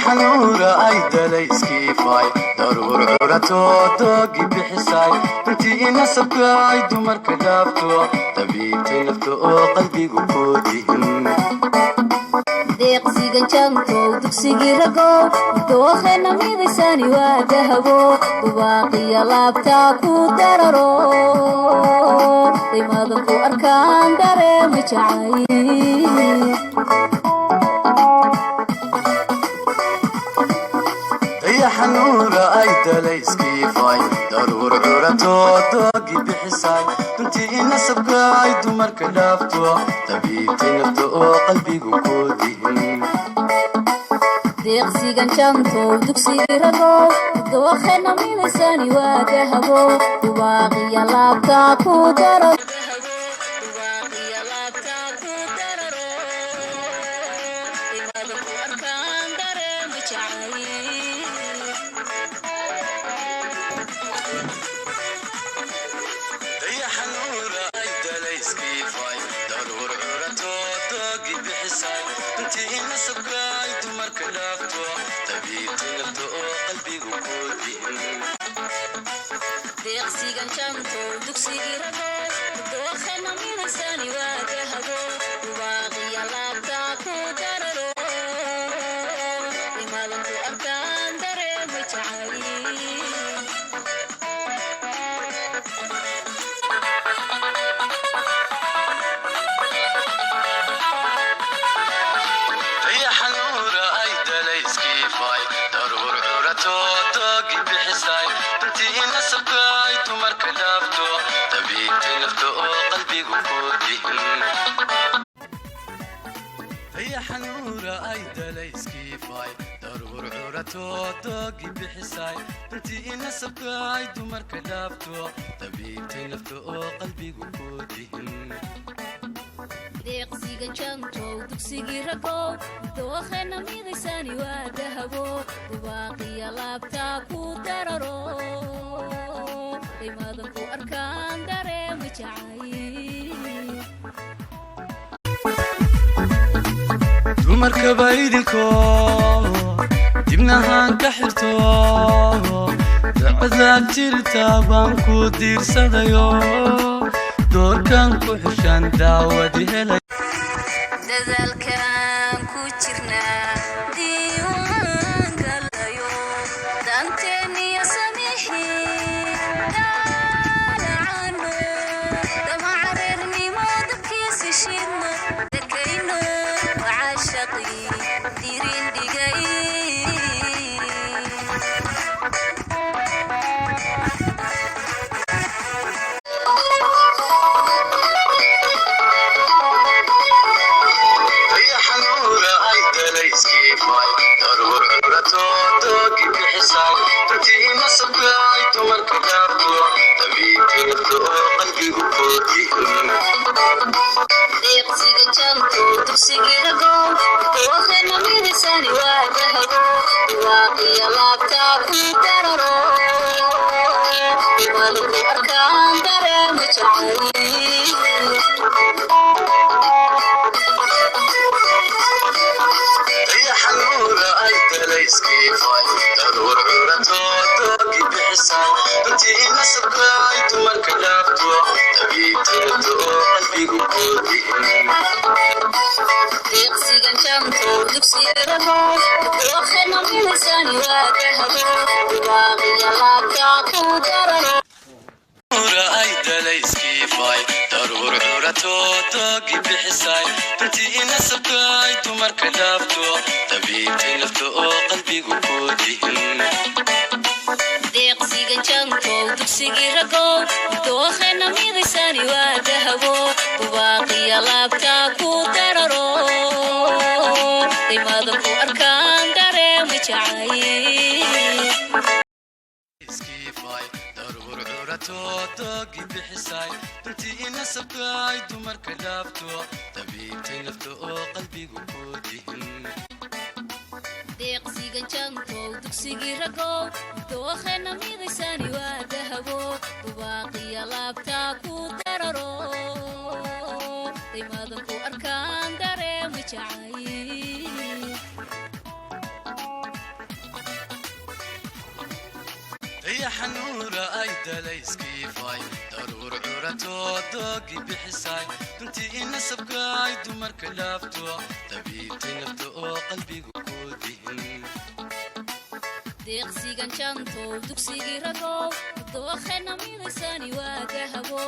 حنورة أيدا ليسكي فاي ضرور عورتو دوغي بحساي بنتي نسبك أيدو مركدافتو طبيبتي نفتو قلبي قفوديهن deeqsiga janto dugsigii rago dookhena midaysani waa dahabo dubaaqiya laabtaa ku dararo qiimadan ku arkaan dareema jacay حنورة أيدا ليسكي فاي ضرور عورتو دوغي بحساي بنتي نسبك أيدو مركدافتو طبيبتي نفتو قلبي قفوديهن deeqsigan janto dugsigii rago dookhena midaysani waa dahabo dubaaqiya laabtaa ku dararo deeqsigan janto dugsigii rago dookhena midaysani waa dahabo dubaaqiya laabtaa ku dararo qiimadan ku arkaan dareema jacay هي حنورة أيدا ليسكي فاي ضرور عورتو دوغي بحساي بنتي نسبك أيدو مركدافتو طبيبتي نفتو قلبي قفوديهن deeqsiga janto dugsigii rago dookhena midaysani waa dahabo dubaaqiya laabtaa ku dararo qiimadan ku arkaan dareema jacay dumarka baydinko dibnahaan ka xirto dacadaad jirtaa baan ku diirsadayo doorkan ku xushaan daawadi helay dadaalkan ku jirnaa diiwaanka layo danteeniyo samixii daalacano damacareernimo dabkiisa shidno dakayno wacashaqii dirin dhigay deeqsiga janto dugsigii rago dookhena midaysani waa dahabo dubaaqiya laabtaa ku dararo qiimadan ku arkaan dareema jacay حنورة أيدا ليسكي فاي ضرور عورتو دوغي بحساي بنتي نسبك أيدو مركدافتو طبيبتي نفتو قلبي قفوديهن deeqsigan janto dugsigii rago dookhena midaysani waa dahabo dubaaqiya laabtaa ku dararo أيدا ليسكي فاي ضرور عورتو دوغي بحساي بنتي نسبك أيدو مركدافتو طبيبتي نفتو قلبي قفوديهن deeqsigan janto dugsigii rago dookhena midaysani waa dahabo dubaaqiya laabtaa ku dararo qiimadan ku arkaan dareema jacay ضرور عورتو دوغي بحساي بنتي نسبك أيدو مركدافتو طبيبتي نفتو قلبي قفوديهن deeqsigan janto dugsigii rago dookhena midaysani waa dahabo dubaaqiya laabtaa ku dararo يا حنورة أيدا ليسكي فاي ضرور عورتو دوقي بحساي انتي نسب قايد ومرك لافتو تبيتي نفتو قلبي وكودين deeqsigan janto dugsigii ragow dookhena midaysani waa dahabo